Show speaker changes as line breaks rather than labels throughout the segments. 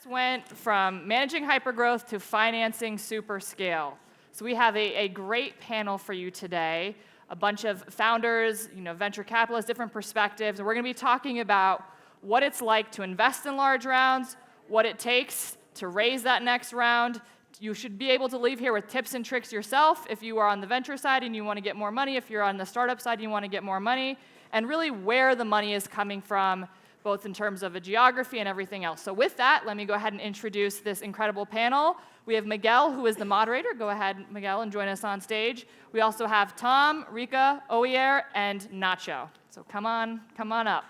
Went from managing hypergrowth to financing super scale. So we have a great panel for you today, a bunch of founders, venture capitalists, different perspectives, and we're going to be talking about what it's like to invest in large rounds, what it takes to raise that next round. You should be able to leave here with tips and tricks yourself if you are on the venture side and you want to get more money, if you're on the startup side and you want to get more money, and really where the money is coming from, both in terms of a geography and everything else. So with that, let me go ahead and introduce this incredible panel. We have Miguel, who is the moderator. Go ahead, Miguel, and join us on stage. We also have Tom, Rika, Oier, and Ignacio. So come on up.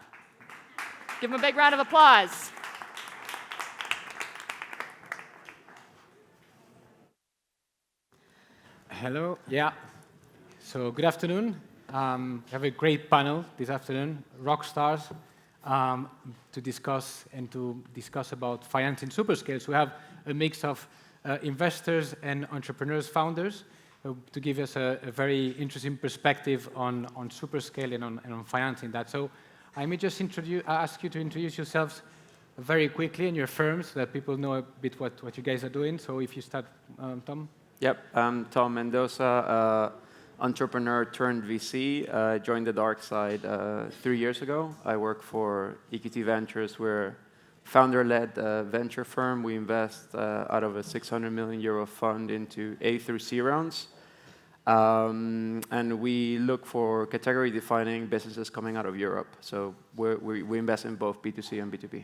Give them a big round of applause.
Hello, yeah. So good afternoon. We have a great panel this afternoon, rock stars, to discuss about financing superscale. So we have a mix of investors and entrepreneurs, founders, to give us a very interesting perspective on superscale and on financing that. So I may just ask you to introduce yourselves very quickly and your firms so that people know a bit what you guys are doing. So if you start, Tom.
Yep, I'm Tom Mendoza, entrepreneur turned VC. I joined the dark side 3 years ago. I work for EQT Ventures. We're a founder-led venture firm. We invest out of a 600 million euro fund into A through C rounds. And we look for category-defining businesses coming out of Europe. So we invest in both B2C and B2B.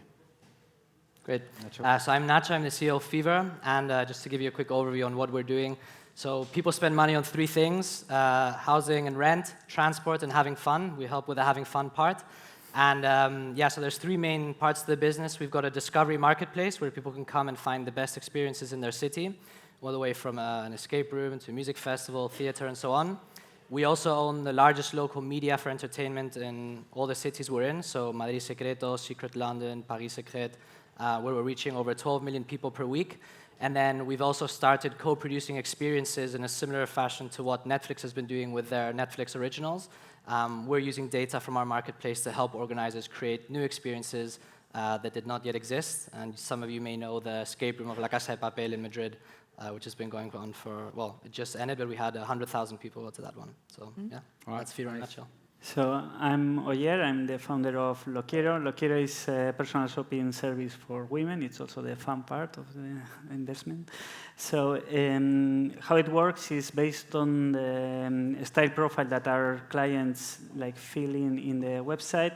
Great. So I'm Nacho, I'm the CEO of Fever, and just to give you a quick overview on what we're doing. So people spend money on 3 things, housing and rent, transport, and having fun. We help with the having fun part. And so there's 3 main parts to the business. We've got a discovery marketplace where people can come and find the best experiences in their city, all the way from an escape room to a music festival, theater, and so on. We also own the largest local media for entertainment in all the cities we're in, so Madrid Secreto, Secret London, Paris Secret, where we're reaching over 12 million people per week. And then we've also started co-producing experiences in a similar fashion to what Netflix has been doing with their Netflix originals. We're using data from our marketplace to help organizers create new experiences that did not yet exist. And some of you may know the escape room of La Casa de Papel in Madrid, which has been going on for, well, it just ended, but we had 100,000 people go to that one. So, yeah, that's Fever in a nutshell.
So I'm Oier, I'm the founder of Lookiero. Lookiero is a personal shopping service for women. It's also the fun part of the investment. So how it works is based on the style profile that our clients fill in the website.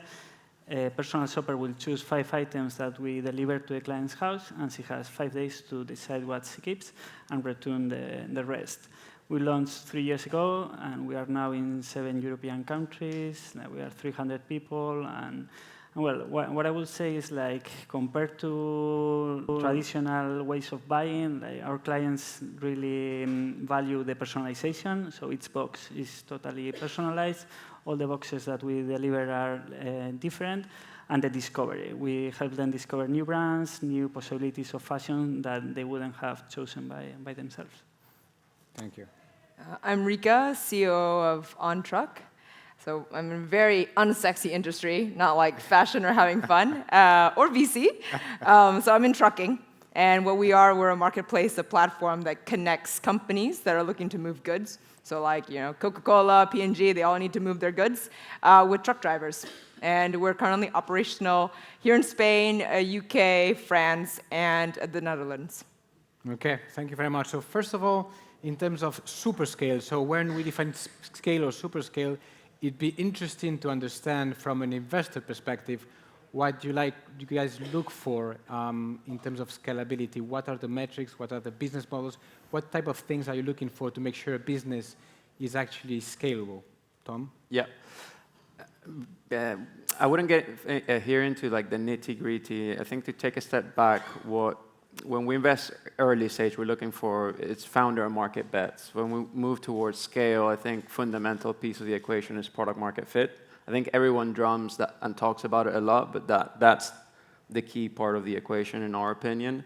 A personal shopper will choose 5 items that we deliver to the client's house, and she has 5 days to decide what she keeps and return the rest. We launched 3 years ago, and we are now in 7 European countries. We are 300 people, and well, what I would say is compared to traditional ways of buying, our clients really value the personalization. So each box is totally personalized. All the boxes that we deliver are different, and the discovery. We help them discover new brands, new possibilities of fashion that they wouldn't have chosen by themselves.
Thank you.
I'm Rika, CEO of OnTruck. So I'm in a very unsexy industry, not like fashion or having fun, or VC. So I'm in trucking. And what we're a marketplace, a platform that connects companies that are looking to move goods. So Coca-Cola, P&G, they all need to move their goods with truck drivers. And we're currently operational here in Spain, UK, France, and the Netherlands.
Okay, thank you very much. So first of all, in terms of superscale, so when we define scale or superscale, it'd be interesting to understand from an investor perspective what you guys look for in terms of scalability. What are the metrics? What are the business models? What type of things are you looking for to make sure a business is actually scalable? Tom?
Yeah. I wouldn't get here into the nitty-gritty. I think to take a step back, when we invest early stage, we're looking for it's founder and market bets. When we move towards scale, I think fundamental piece of the equation is product market fit. I think everyone drums that and talks about it a lot, but that's the key part of the equation in our opinion.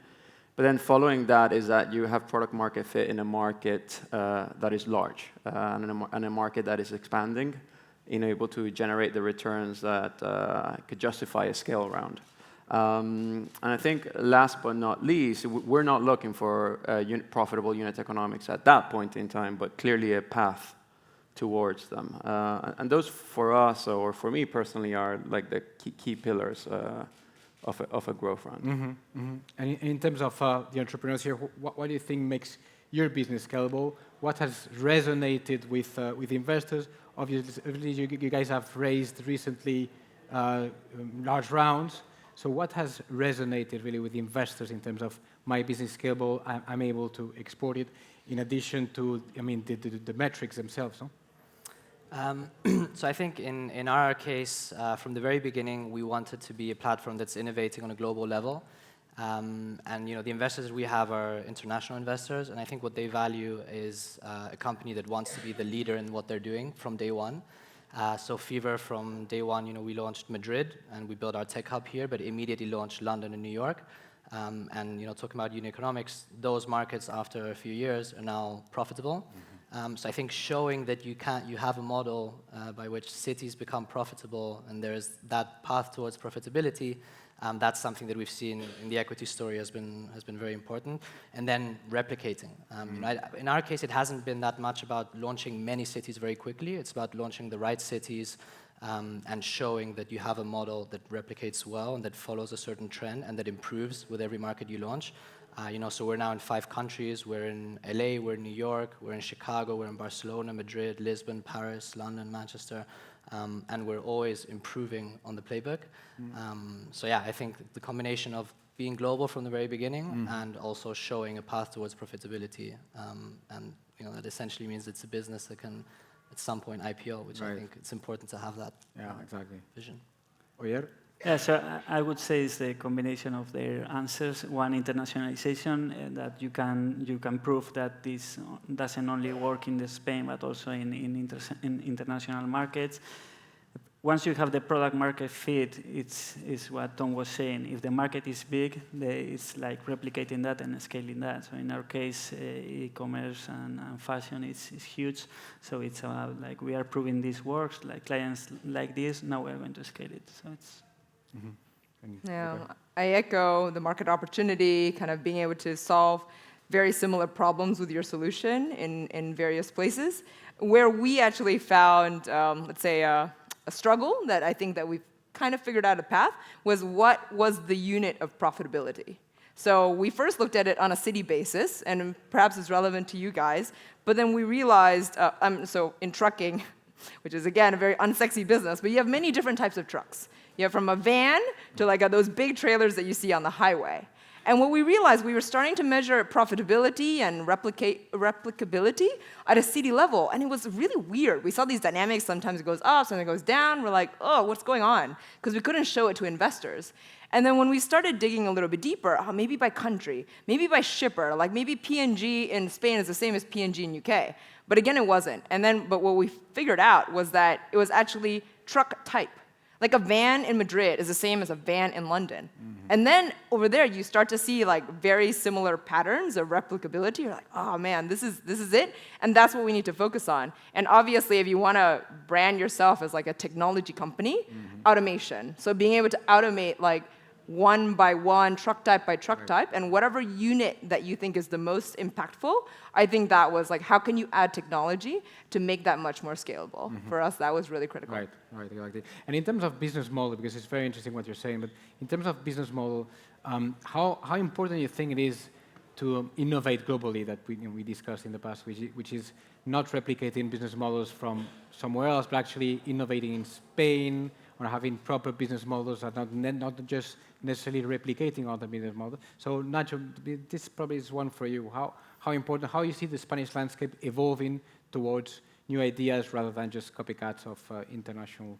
But then following that is that you have product market fit in a market that is large and a market that is expanding, able to generate the returns that could justify a scale round. And I think last but not least, we're not looking for profitable unit economics at that point in time, but clearly a path towards them. And those for us, or for me personally, are like the key pillars of a growth round.
Mm-hmm, mm-hmm. And in terms of the entrepreneurs here, what do you think makes your business scalable? What has resonated with investors? Obviously, you guys have raised recently large rounds. So what has resonated really with investors in terms of my business scalable, I'm able to export it, in addition to, I mean, the metrics themselves, no?
So I think in our case, from the very beginning, we wanted to be a platform that's innovating on a global level. And the investors we have are international investors, and I think what they value is a company that wants to be the leader in what they're doing from day one. So Fever, from day one, we launched Madrid, and we built our tech hub here, but immediately launched London and New York. And talking about unit economics, those markets after a few years are now profitable. Mm-hmm. So I think showing that you have a model by which cities become profitable, and there's that path towards profitability. That's something that we've seen in the equity story has been very important. And then replicating. In our case, it hasn't been that much about launching many cities very quickly. It's about launching the right cities and showing that you have a model that replicates well and that follows a certain trend and that improves with every market you launch. So we're now in 5 countries. We're in LA, we're in New York, we're in Chicago, we're in Barcelona, Madrid, Lisbon, Paris, London, Manchester. And we're always improving on the playbook. So yeah, I think the combination of being global from the very beginning and also showing a path towards profitability, and that essentially means it's a business that can, at some point, IPO, which I think it's important to have that vision.
Oier?
Yeah, so I would say it's the combination of their answers. One, internationalization, that you can prove that this doesn't only work in Spain, but also in international markets. Once you have the product market fit, it's what Tom was saying. If the market is big, it's like replicating that and scaling that. So in our case, e-commerce and fashion is huge. So it's about like we are proving this works, like clients like this, now we're going to scale it. So it's...
Yeah, I echo the market opportunity, kind of being able to solve very similar problems with your solution in various places. Where we actually found, let's say, a struggle that I think that we've kind of figured out a path was what was the unit of profitability. So we first looked at it on a city basis, and perhaps it's relevant to you guys, but then we realized, so in trucking, which is, again, a very unsexy business, but you have many different types of trucks. You have from a van to like those big trailers that you see on the highway. And what we realized, we were starting to measure profitability and replicability at a city level, and it was really weird. We saw these dynamics, sometimes it goes up, sometimes it goes down. We're like, oh, what's going on? Because we couldn't show it to investors. And then when we started digging a little bit deeper, maybe by country, maybe by shipper, like maybe PNG in Spain is the same as PNG in UK. But again, it wasn't. But what we figured out was that it was actually truck type. Like a van in Madrid is the same as a van in London. And then over there, you start to see like very similar patterns of replicability. You're like, oh man, this is it. And that's what we need to focus on. And obviously, if you want to brand yourself as like a technology company, automation. So being able to automate like one by one, truck type by truck type, and whatever unit that you think is the most impactful, I think that was like, how can you add technology to make that much more scalable? For us, that was really critical.
Right, exactly. And in terms of business model, because it's very interesting what you're saying, but in terms of business model, how important you think it is to innovate globally that we discussed in the past, which is not replicating business models from somewhere else, but actually innovating in Spain, or having proper business models that not just necessarily replicating other business models. So Nacho, this probably is one for you. How important, how you see the Spanish landscape evolving towards new ideas rather than just copycats of international?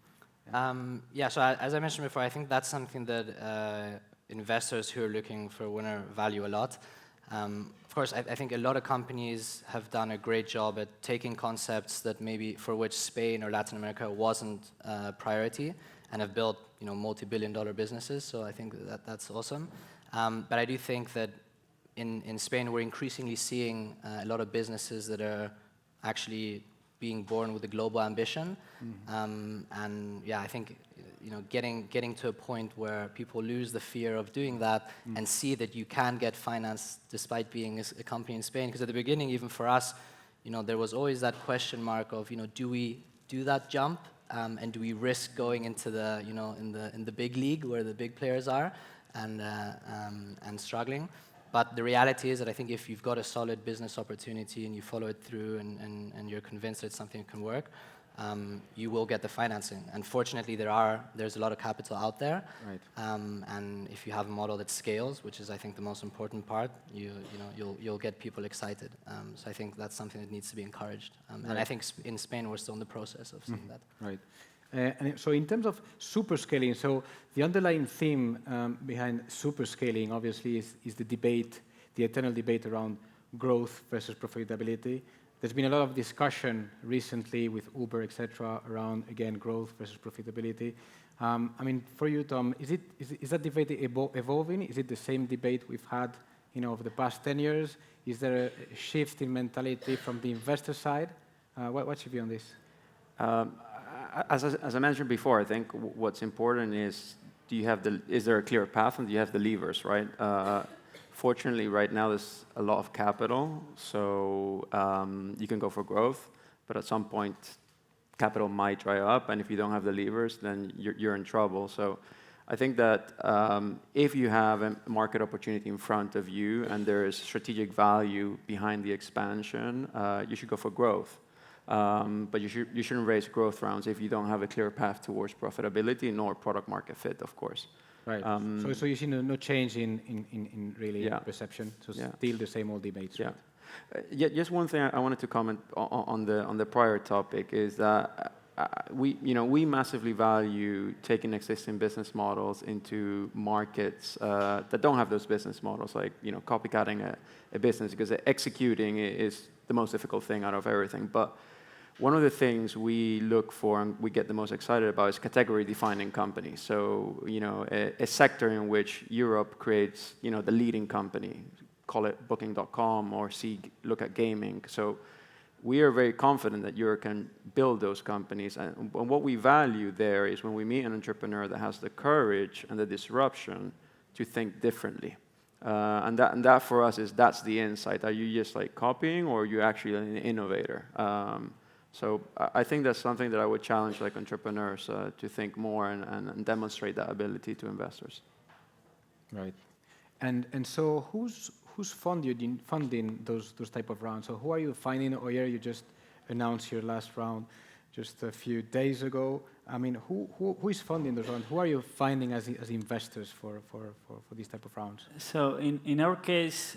Yeah, so as I mentioned before, I think that's something that investors who are looking for a winner value a lot. Of course, I think a lot of companies have done a great job at taking concepts that maybe for which Spain or Latin America wasn't a priority and have built multi-billion-dollar businesses. So I think that's awesome. But I do think that in Spain we're increasingly seeing a lot of businesses that are actually being born with a global ambition. And yeah, I think getting to a point where people lose the fear of doing that and see that you can get finance despite being a company in Spain. Because at the beginning, even for us, there was always that question mark of, do we do that jump and do we risk going into the, in the big league where the big players are and struggling. But the reality is that I think if you've got a solid business opportunity and you follow it through and you're convinced that it's something that can work, you will get the financing. And fortunately, there's a lot of capital out there.
Right.
And if you have a model that scales, which is I think the most important part, you'll get people excited. So I think that's something that needs to be encouraged. And I think in Spain we're still in the process of seeing that.
Right. And so in terms of super scaling, so the underlying theme behind super scaling obviously is the debate, the eternal debate around growth versus profitability. There's been a lot of discussion recently with Uber, etc., around, again, growth versus profitability. For you, Tom, is that debate evolving? Is it the same debate we've had over the past 10 years? Is there a shift in mentality from the investor side? What's your view on this?
As I mentioned before, I think what's important is, is there a clear path and do you have the levers, right? Fortunately, right now there's a lot of capital, so you can go for growth, but at some point capital might dry up, and if you don't have the levers, then you're in trouble. So I think that if you have a market opportunity in front of you and there is strategic value behind the expansion, you should go for growth. But you shouldn't raise growth rounds if you don't have a clear path towards profitability nor product market fit, of course.
Right. So you see no change in really perception. So still the same old debates.
Yeah. Right? Just one thing I wanted to comment on the prior topic is that we massively value taking existing business models into markets that don't have those business models, like copycatting a business, because executing is the most difficult thing out of everything. But one of the things we look for and we get the most excited about is category-defining companies. So, a sector in which Europe creates, the leading company, call it Booking.com or look at gaming. So we are very confident that Europe can build those companies. And what we value there is when we meet an entrepreneur that has the courage and the disruption to think differently. And that for us that's the insight. Are you just like copying, or are you actually an innovator? So I think that's something that I would challenge like entrepreneurs to think more and demonstrate that ability to investors.
Right. And so who's funding those type of rounds? So who are you finding? Oier, you just announced your last round just a few days ago. Who is funding those rounds? Who are you finding as investors for these type of rounds?
So in our case,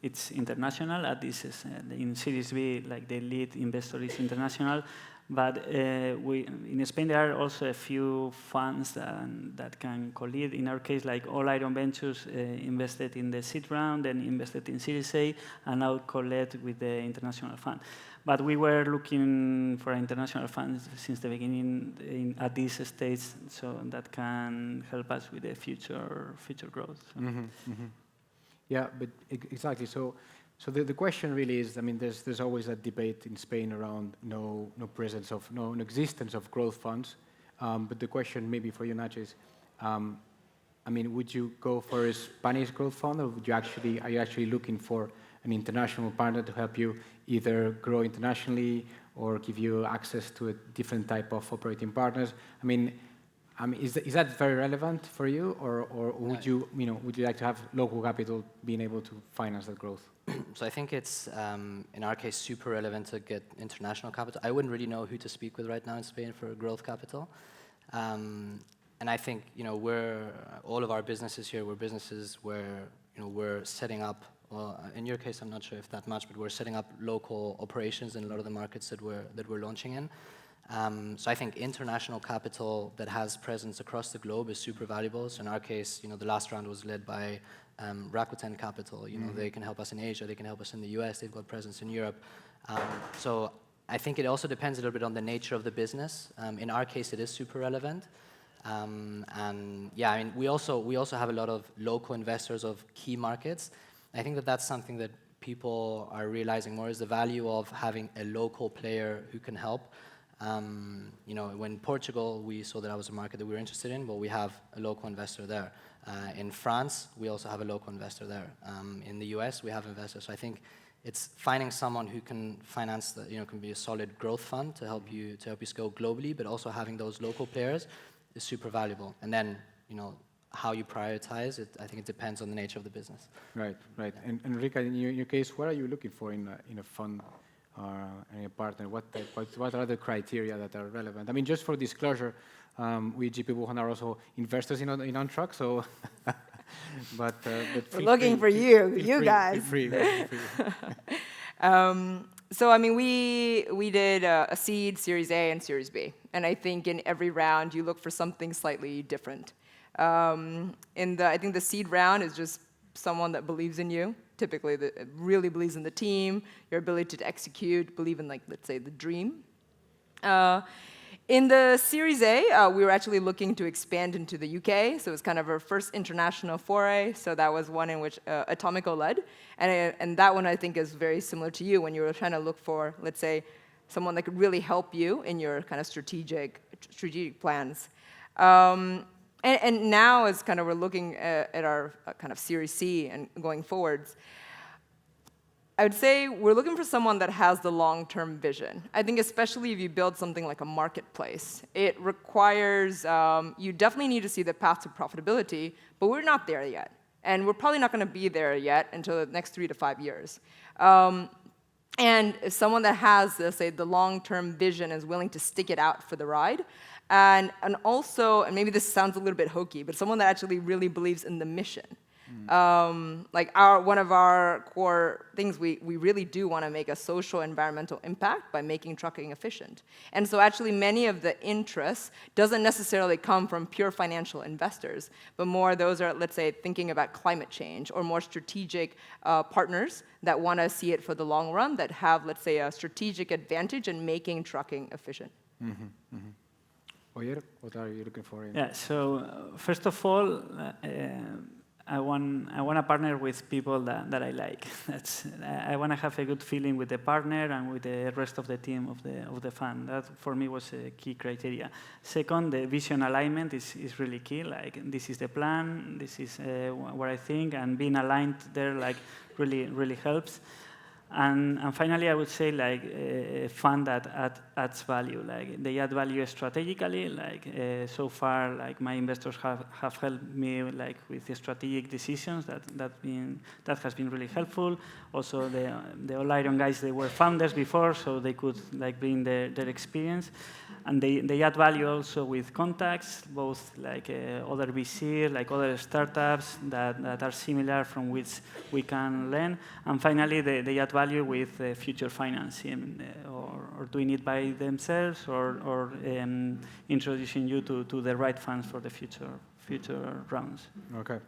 it's international. At this is, in Series B, like the lead investor is international. But in Spain, there are also a few funds that can co-lead. In our case, like Oier Ventures invested in the seed round, then invested in Series A, and now co-led with the international fund. But we were looking for international funds since the beginning at this stage, so that can help us with the future growth. So. Mm-hmm,
mm-hmm. Yeah, but exactly. So the question really is, there's always that debate in Spain around no existence of growth funds. But the question maybe for you, Ignacio, is, would you go for a Spanish growth fund, or are you actually looking for an international partner to help you either grow internationally or give you access to a different type of operating partners? Is that very relevant for you, or would you like to have local capital being able to finance that growth?
So I think it's, in our case, super relevant to get international capital. I wouldn't really know who to speak with right now in Spain for growth capital. And I think, all of our businesses here, we're businesses where, we're setting up, well, in your case, I'm not sure if that much, but we're setting up local operations in a lot of the markets that we're launching in. So I think international capital that has presence across the globe is super valuable. So in our case, the last round was led by Rakuten Capital. They can help us in Asia, they can help us in the US, they've got presence in Europe. So I think it also depends a little bit on the nature of the business. In our case, it is super relevant. And yeah, we also have a lot of local investors of key markets. I think that's something that people are realizing more, is the value of having a local player who can help. When Portugal, we saw that was a market that we were interested in, well, we have a local investor there. In France, we also have a local investor there. In the US, we have investors. So I think it's finding someone who can finance, can be a solid growth fund to help you scale globally, but also having those local players is super valuable. And then, how you prioritize it, I think it depends on the nature of the business.
Right. And Rika, in your case, what are you looking for in a fund or in a partner? What are the criteria that are relevant? I mean, just for disclosure, we GP Bullhound are also investors in OnTruck, so. but
we're looking for you guys.
Feel free.
So I mean, we did a seed, Series A, and Series B, and I think in every round you look for something slightly different. I think the seed round is just someone that believes in you, typically that really believes in the team, your ability to execute, believe in, like, let's say, the dream. In the Series A, we were actually looking to expand into the UK, so it was kind of our first international foray, so that was one in which Atomico led, and that one I think is very similar to you when you were trying to look for, let's say, someone that could really help you in your kind of strategic plans. And now, as kind of we're looking at our kind of Series C and going forwards, I would say we're looking for someone that has the long-term vision. I think especially if you build something like a marketplace, it requires, you definitely need to see the path to profitability, but we're not there yet. And we're probably not going to be there yet until the next 3 to 5 years. And someone that has, let's say, the long-term vision is willing to stick it out for the ride. And also, and maybe this sounds a little bit hokey, but someone that actually really believes in the mission. Like one of our core things, we really do want to make a social environmental impact by making trucking efficient. And so actually many of the interests doesn't necessarily come from pure financial investors, but more those are, let's say, thinking about climate change or more strategic partners that want to see it for the long run, that have, let's say, a strategic advantage in making trucking efficient.
Oier, what are you looking for?
Yeah, so first of all, I want to partner with people that I like. I want to have a good feeling with the partner and with the rest of the team of the fund. That for me was a key criteria. Second, the vision alignment is really key. Like, this is the plan, this is what I think, and being aligned there really helps. And finally, I would say a fund that adds value. Like, they add value strategically. So far, my investors have helped me with the strategic decisions. That has been really helpful. Also, the Oier guys, they were founders before, so they could bring their experience. And they add value also with contacts, both other VC, other startups that are similar from which we can learn. And finally, they add value with future financing, or doing it by themselves, or introducing you to the right funds for the future rounds.
Okay.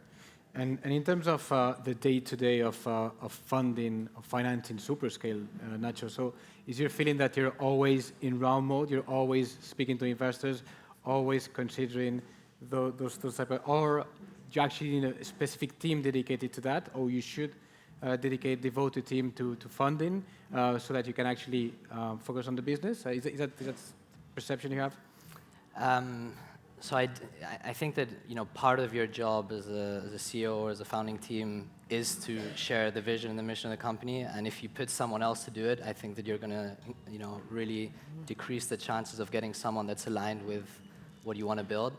And in terms of the day-to-day of funding, of financing superscale, Nacho, so is your feeling that you're always in round mode, you're always speaking to investors, always considering those type of, or you actually need a specific team dedicated to that, or you should devote a team to funding so that you can actually focus on the business? Is that perception you have?
So I think that part of your job as a CEO or as a founding team is to share the vision and the mission of the company. And if you put someone else to do it, I think that you're going to really decrease the chances of getting someone that's aligned with what you want to build.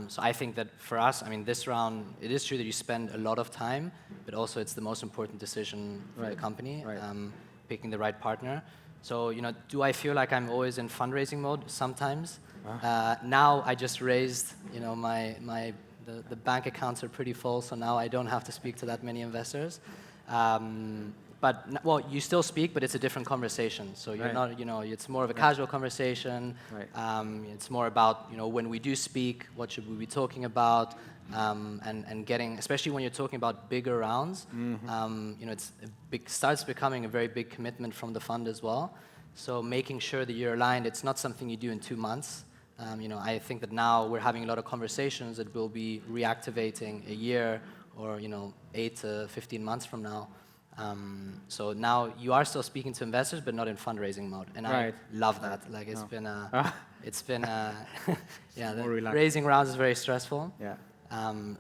So I think that for us, this round, it is true that you spend a lot of time, but also it's the most important decision for the company, picking the right partner. So do I feel like I'm always in fundraising mode? Sometimes. Now I just raised, the bank accounts are pretty full, so now I don't have to speak to that many investors. But you still speak, but it's a different conversation. So you're not, it's more of a casual conversation. It's more about, when we do speak, what should we be talking about, and getting, especially when you're talking about bigger rounds, starts becoming a very big commitment from the fund as well. So making sure that you're aligned, it's not something you do in 2 months. I think that now we're having a lot of conversations that we'll be reactivating a year or 8 to 15 months from now. So now you are still speaking to investors, but not in fundraising mode, and I love that. Like it's been yeah, raising rounds is very stressful.
Yeah.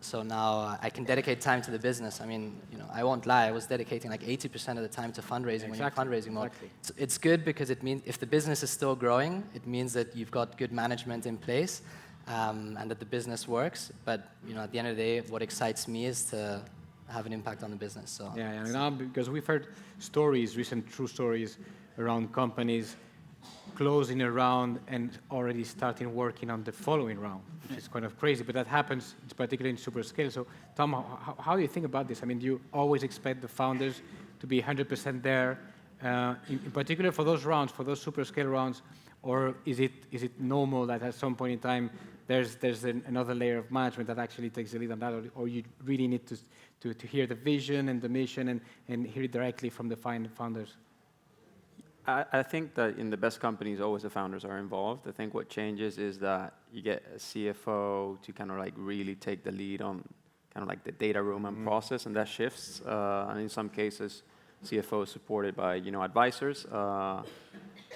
So now I can dedicate time to the business. I mean, I won't lie, I was dedicating like 80% of the time to fundraising when you're in fundraising mode. It's good because it means if the business is still growing, it means that you've got good management in place and that the business works. But at the end of the day, what excites me is to have an impact on the business. So
now because we've heard stories, recent true stories around companies closing a round and already starting working on the following round, which is kind of crazy, but that happens, particularly in super scale. So, Tom, how do you think about this? I mean, do you always expect the founders to be 100% there, in particular for those rounds, for those super scale rounds, or is it normal that at some point in time there's another layer of management that actually takes the lead on that, or you really need to hear the vision and the mission and hear it directly from the founders?
I think that in the best companies, always the founders are involved. I think what changes is that you get a CFO to kind of like really take the lead on kind of like the data room and process, and that shifts. And in some cases, CFO is supported by advisors, but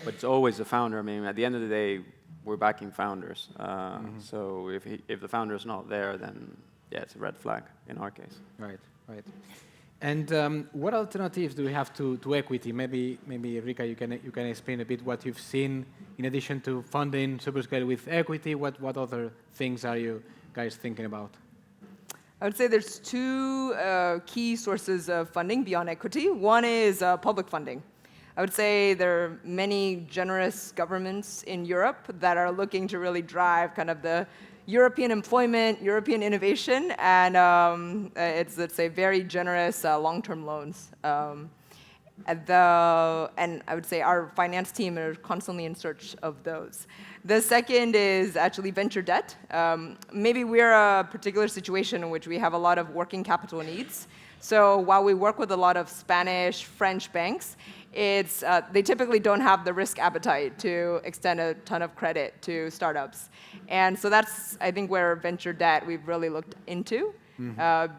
it's always the founder. I mean, at the end of the day, we're backing founders. So if the founder is not there, then yeah, it's a red flag in our case. Right.
And what alternatives do we have to equity? Maybe Rika, you can explain a bit what you've seen in addition to funding Superscale with equity. What other things are you guys thinking about?
I would say there's two key sources of funding beyond equity. One is public funding. I would say there are many generous governments in Europe that are looking to really drive kind of the European employment, European innovation, and it's very generous long-term loans. And I would say our finance team are constantly in search of those. The second is actually venture debt. Maybe we're a particular situation in which we have a lot of working capital needs. So while we work with a lot of Spanish, French banks, they typically don't have the risk appetite to extend a ton of credit to startups. And so that's, I think, where venture debt we've really looked into.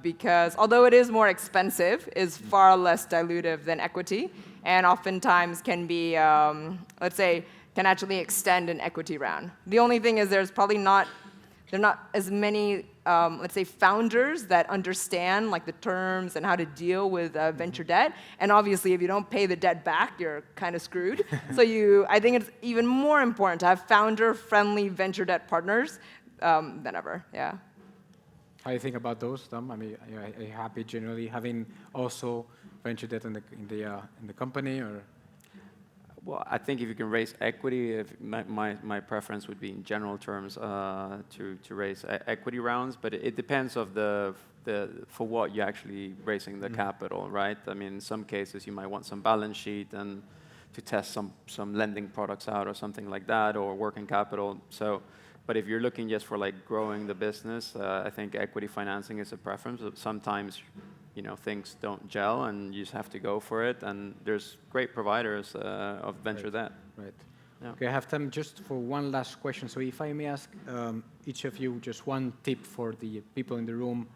Because although it is more expensive, is far less dilutive than equity, and oftentimes can be, can actually extend an equity round. The only thing is there are not as many, founders that understand like the terms and how to deal with venture debt. And obviously, if you don't pay the debt back, you're kind of screwed. So I think it's even more important to have founder-friendly venture debt partners than ever. Yeah.
How do you think about those, Tom? I mean, are you happy generally having also venture debt in the company, or?
Well, I think if you can raise equity, my preference would be in general terms to raise equity rounds, but it depends of for what you're actually raising the capital, right? I mean, in some cases you might want some balance sheet and to test some lending products out or something like that, or working capital. So, but if you're looking just for like growing the business, I think equity financing is a preference. Sometimes things don't gel and you just have to go for it. And there's great providers of venture debt.
Right.
Yeah.
Okay, I have time just for one last question. So if I may ask each of you just one tip for the people in the room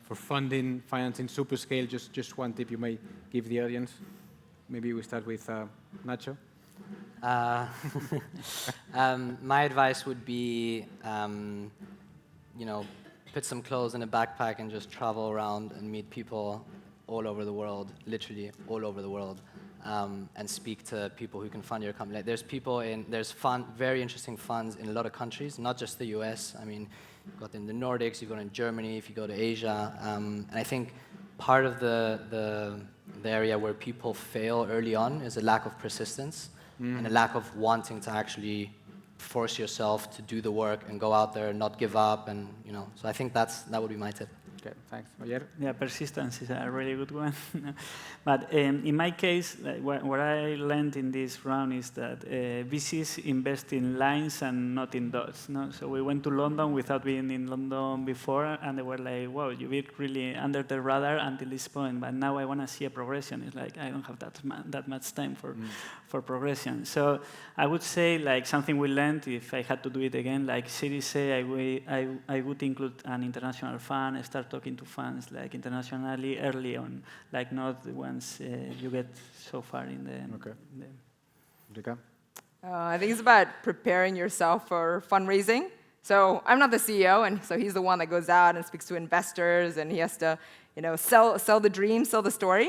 for financing Superscale, just one tip you may give the audience. Maybe we start with Nacho.
My advice would be, put some clothes in a backpack and just travel around and meet people all over the world, literally all over the world, and speak to people who can fund your company. There's very interesting funds in a lot of countries, not just the US. I mean, you've got in the Nordics, you've got in Germany, if you go to Asia, and I think part of the area where people fail early on is a lack of persistence and a lack of wanting to actually force yourself to do the work and go out there and not give up, and so I think that would be my tip.
Okay, thanks. Oier?
Yeah, persistence is a really good one. But in my case, what I learned in this round is that VCs invest in lines and not in dots. No? So we went to London without being in London before, and they were like, wow, you've been really under the radar until this point, but now I want to see a progression. It's like, I don't have that much time for progression. So I would say like something we learned, if I had to do it again, like Series A, I would include an international fund, a startup talking to funds like internationally early on, like not once you get so far in the.
Okay. Rika?
I think it's about preparing yourself for fundraising. So I'm not the CEO, and so he's the one that goes out and speaks to investors, and he has to, sell the dream, sell the story.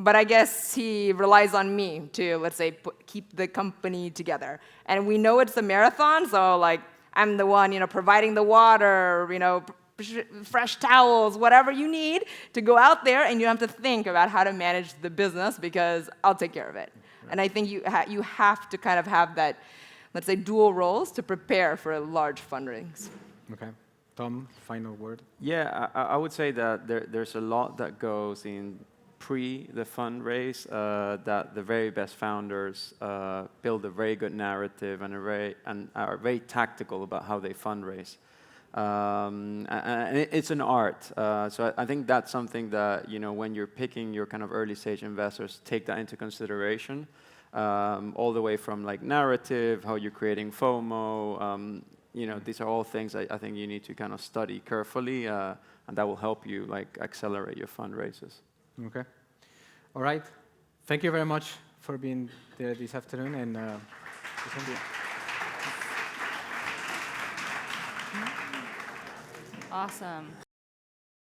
But I guess he relies on me to, let's say, keep the company together. And we know it's a marathon, so like I'm the one, providing the water, fresh towels, whatever you need to go out there, and you have to think about how to manage the business because I'll take care of it. Right. And I think you have to kind of have that, let's say, dual roles to prepare for a large fundraise.
Okay. Tom, final word?
Yeah, I would say that there's a lot that goes in the fundraise, that the very best founders build a very good narrative and are very tactical about how they fundraise. And it's an art. So I think that's something that, when you're picking your kind of early stage investors, take that into consideration. All the way from like narrative, how you're creating FOMO, these are all things I think you need to kind of study carefully, and that will help you like accelerate your fundraisers.
Okay. All right. Thank you very much for being there this afternoon. And
Awesome.